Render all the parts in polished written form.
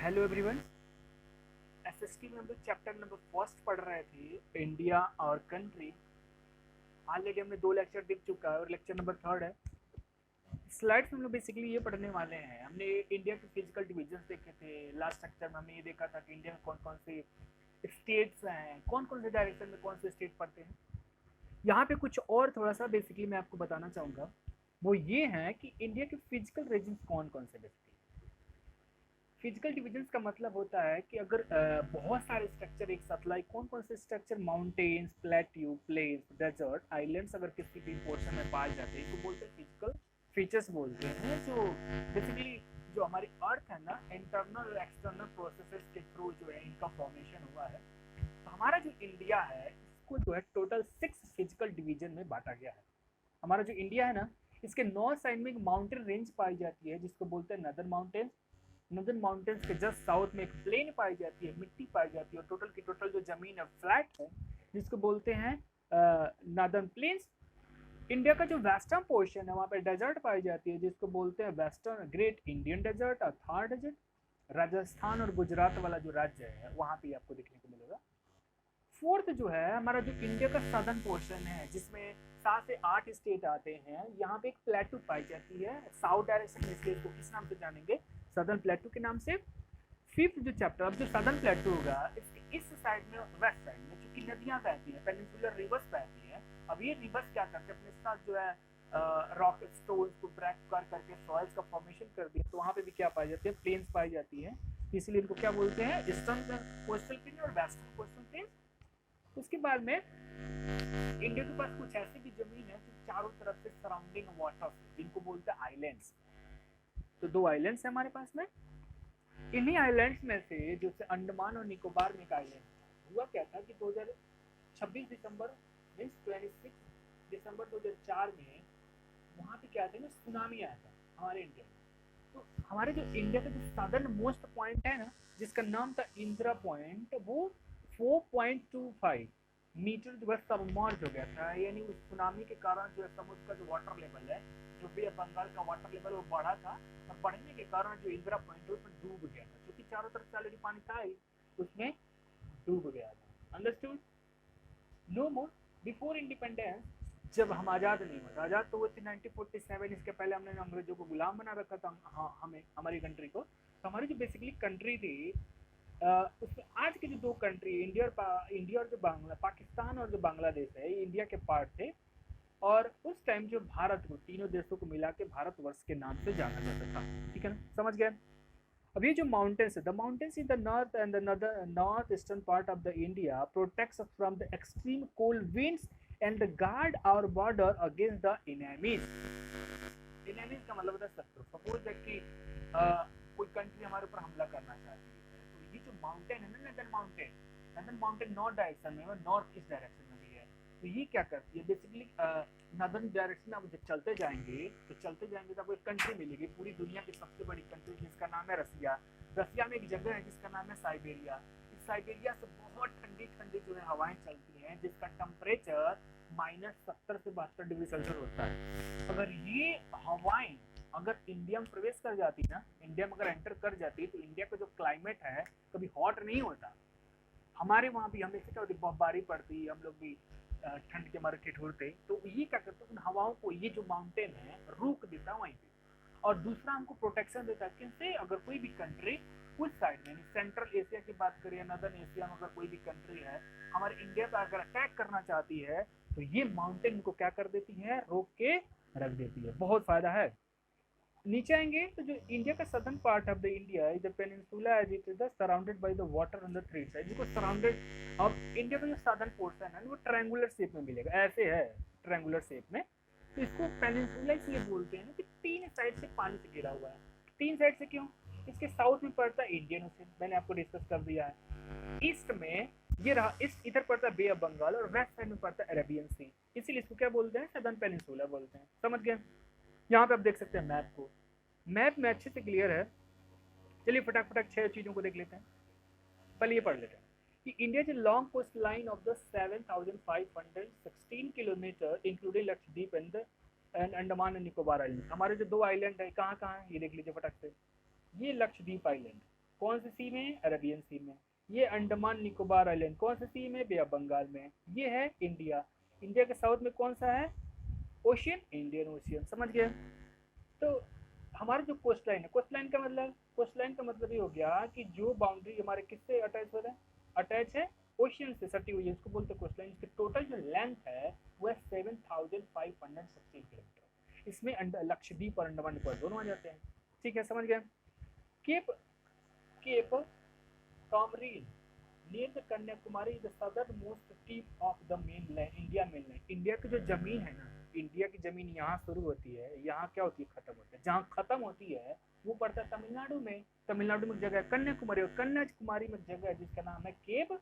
Hello everyone. SST में हम लोग चैप्टर नंबर फर्स्ट पढ़ रहे थे, इंडिया और कंट्री। ऑलरेडी हमने 2 लेक्चर देख चुका है और लेक्चर नंबर थर्ड है। स्लाइड्स में हम लोग बेसिकली ये पढ़ने वाले हैं। हमने इंडिया के फिजिकल डिविजन्स देखे थे। लास्ट लेक्चर में हमने ये देखा था कि इंडिया में कौन कौन से स्टेट्स हैं, कौन कौन से डायरेक्शन में कौन से स्टेट पड़ते हैं। यहाँ पे कुछ और थोड़ा सा बेसिकली मैं आपको बताना चाहूँगा, वो ये है कि इंडिया के फिजिकल रीजन्स कौन कौन से बेसिकली। फिजिकल डिविजन्स का मतलब होता है कि अगर बहुत सारे स्ट्रक्चर एक साथ, लाइक कौन कौन से structure, mountains, plateau, plains, desert, islands अगर किसी भी पोर्शन में पाए जाते हैं तो बोलते हैं फिजिकल फीचर्स बोलते हैं। जो बेसिकली जो हमारी अर्थ है ना, इंटरनल और एक्सटर्नल प्रोसेसेस के थ्रू जो है इनका फॉर्मेशन हुआ है। तो हमारा जो इंडिया है इसको जो है टोटल 6 फिजिकल डिवीजन में बांटा गया है। हमारा जो इंडिया है ना, इसके नॉर्थ साइड में एक माउंटेन रेंज पाई जाती है जिसको बोलते हैं नदर माउंटेन्स। नदर माउंटेन्स के जस्ट साउथ में एक प्लेन पाई जाती है, मिट्टी पाई जाती है, और टोटल की टोटल जो जमीन है फ्लैट है जिसको बोलते हैं नदर्न प्लेन्स। इंडिया का जो वेस्टर्न पोर्शन है वहाँ पे डेजर्ट पाई जाती है जिसको बोलते हैं वेस्टर्न ग्रेट इंडियन डेजर्ट और थार डेजर्ट। राजस्थान और गुजरात वाला जो राज्य है वहाँ पे आपको देखने को मिलेगा। फोर्थ जो है हमारा जो इंडिया का सदर्न पोर्शन है जिसमें 7 से 8 स्टेट आते हैं, यहाँ पे एक प्लेटू पाई जाती है साउथ डायरेक्शन में, स्टेट को किस नाम से जानेंगे, सदर्न प्लेटू के नाम से। फिफ्थ जो चैप्टर, अब जो सदर्न प्लेटू होगा इसके इस साइड में, वेस्ट साइड में चूंकि नदियाँ बहती हैं, पेनिनसुलर रिवर्स बहती हैं। अब ये रिवर्स क्या करते हैं, अपने साथ जो है रॉक स्टोन्स को ब्रेक कर करके सॉइल्स का फॉर्मेशन कर दिया, तो वहाँ पे भी क्या पाई जाती है, प्लेन्स पाई जाती है। इसलिए इनको क्या बोलते हैं, ईस्टर्न कोस्टल प्लेन और वेस्टर्न कोस्टल प्लेन। उसके बाद में इंडिया के पास कुछ ऐसी भी जमीन है जो चारों तरफ से सराउंडिंग वाटर, जिनको बोलते हैं आइलैंड्स। तो 2 आइलैंड्स है हमारे पास में। इन्हीं आइलैंड्स में से जो से अंडमान और निकोबार में एक आइलैंड हुआ क्या था कि 2026 दिसंबर मीन्स 26 दिसंबर 2004 में वहाँ पे क्या था ना, सुनामी आया था हमारे इंडिया में। तो हमारे जो इंडिया का जो सदर्न मोस्ट पॉइंट है ना, जिसका नाम था इंदिरा पॉइंट, वो 4.25 मीटर जो है सबमर्ज हो गया था। यानी उस सुनामी के कारण जो है समुद्र का जो वाटर लेवल है, जो बे ऑफ बंगाल का वाटर लेवल वो बढ़ा था, और बढ़ने के कारण जो इंदिरा पॉइंट है उसमें डूब गया था, क्योंकि चारों तरफ से ऑलरेडी पानी था ही, उसमें डूब गया था। अंडरस्टूड? नो मोर। बिफोर इंडिपेंडेंस, जब हम आज़ाद नहीं हुए, आज़ाद तो हुए थे 1947, इसके पहले हमने अंग्रेजों को गुलाम बना रखा था, हाँ, हमें हमारी कंट्री को। तो हमारी जो बेसिकली कंट्री थी, उसमें आज के जो 2 कंट्री, इंडिया और जो बांग्ला, पाकिस्तान और जो बांग्लादेश है, ये इंडिया के पार्ट थे। और उस टाइम जो भारत को, तीनों देशों को मिला के भारतवर्ष के नाम से जाना जाता था। ठीक है ना, समझ गए? अब ये जो माउंटेन्स है, the mountains in the north and the north eastern part of the India protects from the extreme cold winds and the guard our border against the enemies. Enemies का मतलब होता है शत्रु। सपोज दैट कि कोई country हमारे ऊपर हमला करना चाहती है, तो ये जो माउंटेन है ना, नदर्न माउंटेन नॉर्थ डायरेक्शन में, नॉर्थ ईस्ट डायरेक्शन में भी है। तो ये क्या करती है बेसिकली, नदर्न डायरेक्शन में आप जब चलते जाएंगे तो आपको एक कंट्री मिलेगी, पूरी दुनिया की सबसे बड़ी कंट्री, जिसका नाम है रसिया। रसिया में एक जगह है जिसका नाम है साइबेरिया। इस साइबेरिया से बहुत ठंडी ठंडी जो है हवाएं चलती हैं, जिसका टेम्परेचर -70 से 72 डिग्री सेल्सियस होता है। अगर ये हवाएं अगर इंडिया में प्रवेश कर जाती ना, इंडिया में अगर एंटर कर जाती, तो इंडिया का जो क्लाइमेट है कभी हॉट नहीं होता। हमारे वहाँ भी हमेशा क्या होती, बर्फबारी पड़ती, हम लोग भी ठंड के मारे ठिठुरते। तो ये क्या करते हैं, उन हवाओं को ये जो माउंटेन है रोक देता है वहीं पे। और दूसरा हमको प्रोटेक्शन देता है, किससे, अगर कोई भी कंट्री उस साइड में, सेंट्रल एशिया की बात करिए, नदर्न एशिया में अगर कोई भी कंट्री है हमारे इंडिया पर अगर अटैक करना चाहती है, तो ये माउंटेन को क्या कर देती है, रोक के रख देती है। बहुत फायदा है। नीचे आएंगे तो जो इंडिया का southern part of the India is the peninsula as it is surrounded by the water on the 3 side, जिसको सराउंडेड। अब इंडिया का जो सदर्न पोर्शन है वो ट्रायंगुलर शेप में मिलेगा, ऐसे है ट्रायंगुलर शेप में। तो इसको पेनिनसुला इसलिए बोलते हैं कि 3 साइड से पानी से घिरा हुआ है। 3 साइड से क्यों, इसके साउथ में पड़ता है इंडियन ओशन, मैंने आपको डिस्कस कर दिया है। ईस्ट में ये रहा, इस इधर पड़ता है बे ऑफ बंगाल, और वेस्ट साइड में पड़ता है अरेबियन सी, इसीलिए इसको क्या बोलते हैं, सदर्न पेनिनसुला बोलते हैं। समझ गए? यहाँ पे आप देख सकते हैं मैप को, मैप में अच्छे से क्लियर है। चलिए फटाक फटाक 6 चीज़ों को देख लेते हैं। पहले ये पढ़ लेते हैं कि India is long coast line of the 7,516 kilometre including Lakshadweep and Andaman and Nicobar island. हमारे जो 2 आइलैंड है कहाँ कहाँ है ये देख लीजिए फटाक से। ये लक्षद्वीप आइलैंड, कौन सी सी में? अरेबियन सी में। ये अंडमान निकोबार आइलैंड कौन सी सी में? बे ऑफ बंगाल में। ये है इंडिया। इंडिया के साउथ में कौन सा है? Ocean, Indian ocean. समझ गए? तो हमारा जो कोस्ट लाइन है, कोस्ट लाइन का मतलब, कोस्ट लाइन का मतलब ये हो गया कि जो बाउंड्री हमारे किससे अटैच हो रहा है? अटैच है ओशियन से, सटी हुई है, इसको बोलते हैं कोस्ट लाइन। इसकी टोटल जो लेंथ है वो है 7516 किलोमीटर। इसमें लक्षद्वीप और अंडमान निकोबार दोनों आ जाते हैं। ठीक है, समझ गए? Cape cape Comorin near the Kanyakumari is the southernmost tip of the mainland, India mainland. India की जो जमीन है ना, इंडिया की जमीन यहाँ शुरू होती है, यहाँ क्या होती है? खत्म होती है। जहाँ खत्म होती है वो पड़ता है तमिलनाडु में। तमिलनाडु में जगह है कन्याकुमारी, और कन्याकुमारी में जगह है जिसका नाम है केप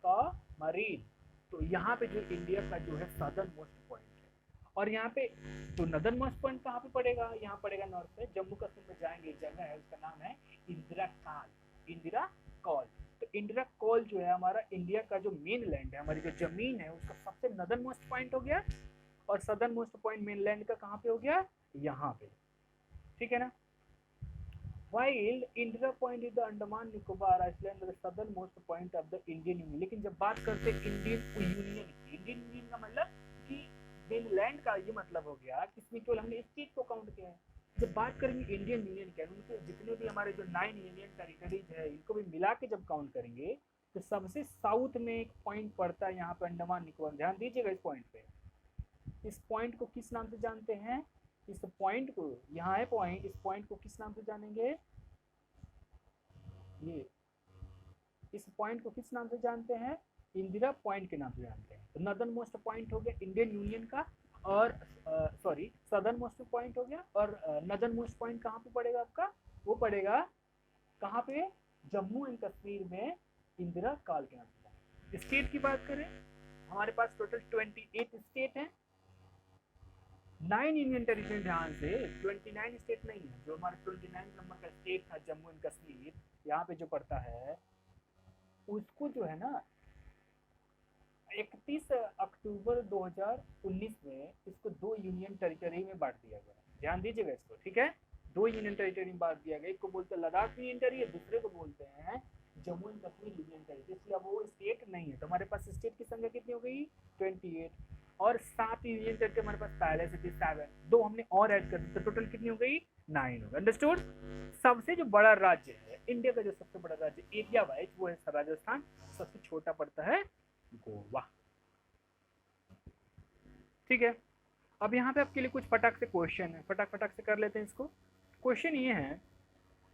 कॉमरीन। तो यहाँ पे जो इंडिया का जो है सदर्न मोस्ट पॉइंट है, और यहाँ पे तो नदर्न मोस्ट पॉइंट कहाँ पे पड़ेगा? यहाँ पड़ेगा नॉर्थ में, जम्मू कश्मीर में जाएंगे, जगह है उसका नाम है इंदिरा काल, इंदिरा कॉल। तो इंदिरा कॉल जो है हमारा इंडिया का जो मेन लैंड है, हमारी जो जमीन है, उसका सबसे नदर्न मोस्ट पॉइंट हो गया, और southern most point main land का कहाँ पे हो गया? यहाँ पे। ठीक है ना? While Indira Point is the Andaman Nicobar Island the southernmost point of the Indian Union। लेकिन जब बात करते हैं इंडियन यूनियन की, इंडियन यूनियन का मतलब कि मेनलैंड का ये मतलब हो गया कि इसमें केवल हमने स्टेट को काउंट किया है। जब बात करेंगे इंडियन यूनियन के, उनके जितने भी हमारे जो 9 यूनियन टेरिटरीज है, इनको भी मिला के जब काउंट करेंगे तो सबसे साउथ में एक पॉइंट पड़ता है यहाँ पे अंडमान निकोबार। ध्यान दीजिएगा इस पॉइंट पे। इस पॉइंट को किस नाम से जानते हैं? इस पॉइंट को, यहाँ है पॉइंट, इस पॉइंट को किस नाम से जानेंगे? ये इस पॉइंट को किस नाम से जानते हैं? इंदिरा पॉइंट के नाम से जानते हैं। तो नदर्न मोस्ट पॉइंट हो गया इंडियन यूनियन का, और सॉरी सदर्न मोस्ट पॉइंट हो गया, और नदर्न मोस्ट पॉइंट कहाँ पे पड़ेगा आपका? वो पड़ेगा कहाँ पे? जम्मू एंड कश्मीर में इंदिरा काल के नाम से। स्टेट की बात करें, हमारे पास टोटल 28 स्टेट हैं, 9 यूनियन टेरिटरी। ध्यान से 29 स्टेट नहीं है, जो हमारा 29 नंबर का स्टेट था जम्मू एंड कश्मीर, यहाँ पे जो पड़ता है, उसको जो है ना 31 अक्टूबर 2019 में इसको 2 यूनियन टेरिटरी में बांट दिया गया। ध्यान दीजिएगा इसको, ठीक है? 2 यूनियन टेरिटरी में बांट दिया गया। एक को बोलते हैं लद्दाख यूनियन टेरिटरी, दूसरे को बोलते हैं Jammu and Kashmir union territory. इसलिए अब वो स्टेट नहीं है। तो हमारे पास स्टेट की संख्या कितनी हो गई? 28, और 7 यूनियन टेरिटरी हमारे पास पहले से थी 7, 2 हमने और ऐड कर दी, तो टोटल कितनी हो गई? 9 हो गई। अंडरस्टूड? सबसे जो बड़ा राज्य है इंडिया का, जो सबसे बड़ा राज्य एरिया वाइज, वो है राजस्थान। सबसे छोटा पड़ता है गोवा। ठीक है? अब यहाँ पे आपके लिए कुछ फटाक से क्वेश्चन है, फटाक से कर लेते हैं इसको। क्वेश्चन ये है,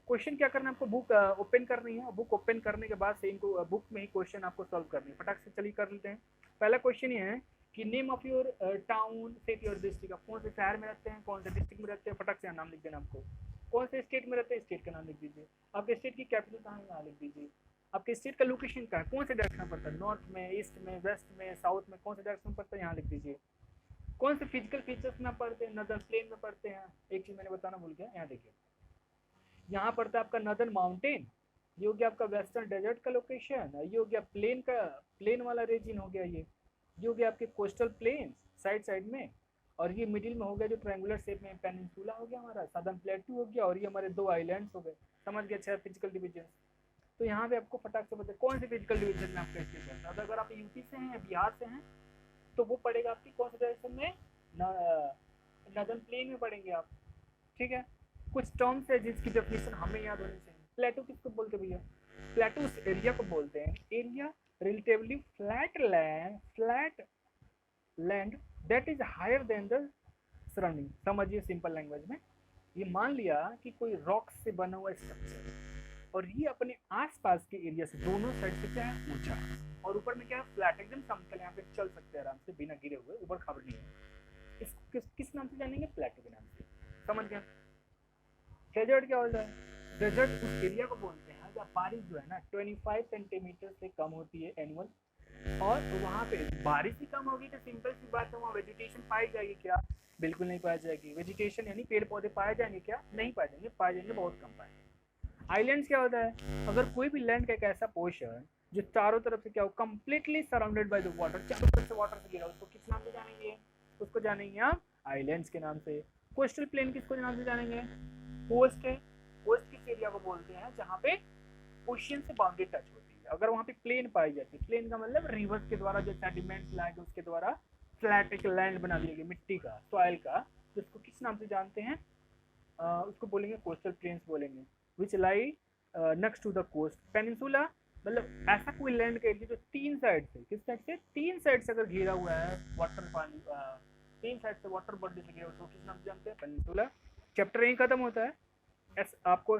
क्वेश्चन क्या करना है आपको? बुक ओपन करनी है, बुक ओपन करने के बाद से इनको बुक में ही क्वेश्चन आपको सॉल्व करनी है। फटाक से चलिए कर लेते हैं। पहला क्वेश्चन ये है कि name of your town, city और डिस्ट्रिक्ट। आप कौन से शहर में रहते हैं, कौन से डिस्ट्रिक्ट में रहते हैं, फटाक से नाम लिख देना आपको। कौन से स्टेट में रहते हैं, स्टेट का नाम लिख दीजिए। आपके स्टेट की कैपिटल कहाँ है, यहाँ लिख दीजिए। आपके स्टेट का लोकेशन कहाँ है, कौन से डायरेक्शन में पड़ता है, नॉर्थ में, ईस्ट में, वेस्ट में, साउथ में, कौन से डायरेक्शन में पड़ता है, यहाँ लिख दीजिए। कौन से फिजिकल फीचर्स में पढ़ते हैं, नदर्न प्लेन में पढ़ते हैं। एक चीज मैंने बताना भूल गया, यहाँ देखिए, यहाँ पड़ता है आपका नदर्न माउंटेन, ये हो गया आपका वेस्टर्न डेजर्ट का लोकेशन, ये हो गया प्लेन का, प्लेन वाला रीजन हो गया, ये हो गया आपके कोस्टल प्लेन साइड में, और ये मिडिल में हो गया जो ट्रायंगुलर शेप में पेनिनसुला हो गया हमारा, सदर्न प्लेटू हो गया, और ये हमारे 2 आइलैंड्स हो गए। समझ गए? 6 फिजिकल डिवीजन। तो यहाँ पे आपको फटाक से बताए कौन से फिजिकल डिवीजन में आपका स्टेट है। अगर आप यूपी से हैं, बिहार से हैं, तो वो पड़ेगा आपकी कौन से डायरेक्शन में? नदर्न प्लेन में पढ़ेंगे आप। ठीक है? कुछ टर्म्स है जिसकी डेफिनेशन हमें याद होनी चाहिए। प्लेटू किसको बोलते हैं भैया? प्लेटू उस एरिया को बोलते हैं, area relatively flat land that is higher than the surrounding. समझिए सिंपल लैंग्वेज में, ये मान लिया कि कोई रॉक से बना हुआ स्ट्रक्चर, और ये अपने आसपास के एरिया से दोनों साइड से क्या है? ऊंचा, और ऊपर में क्या है? फ्लैट, एकदम समतल, यहाँ पे चल सकते हैं आराम से बिना गिरे हुए, ऊपर खबर नहीं है। इसको किस नाम से जानेंगे? प्लेटू के नाम से। समझ गए? डेजर्ट क्या होता है? डेजर्ट उस एरिया को बोलते हैं जहाँ बारिश जो है ना 25 सेंटीमीटर से कम होती है एनुअल, और वहाँ पे बारिश ही कम होगी तो सिंपल सी बात है, वहाँ वेजिटेशन पाई जाएगी क्या? बिल्कुल नहीं पाई जाएगी। वेजिटेशन यानी पेड़ पौधे पाए जाएंगे क्या? नहीं पाए जाएंगे, पाए जाएंगे बहुत कम पाए जाएंगे। आइलैंड्स क्या होता है? अगर कोई भी लैंड का एक ऐसा पोर्शन जो चारों तरफ से क्या हो, completely surrounded by the water, चारों तरफ से वाटर से घिरा, उसको किस नाम से जानेंगे? उसको जानेंगे आप आइलैंड्स के नाम से। कोस्टल प्लेन किसको नाम से जानेंगे? कोस्ट है, कोस्ट किस इस एरिया को बोलते हैं जहाँ पे ओशियन से बाउंड्री टच होती है। अगर वहाँ पे प्लेन पाई जाती है, प्लेन का मतलब रिवर्स के द्वारा जो सेडिमेंट लाए गए उसके द्वारा फ्लैट एक लैंड बना दिया गया मिट्टी का, सॉइल का, जिसको किस नाम से जानते हैं, उसको बोलेंगे कोस्टल प्लेन्स बोलेंगे, which lie next to the coast. Peninsula मतलब ऐसा कोई लैंड का एरिया जो तीन साइड से, किस साइड से, तीन साइड से अगर घिरा हुआ है वाटर पानी, तीन साइड से वाटर बॉडी से घिरा हुआ, तो किस नाम से जानते हैं, पेनिनसुला। चैप्टर यहीं खत्म होता है। आपको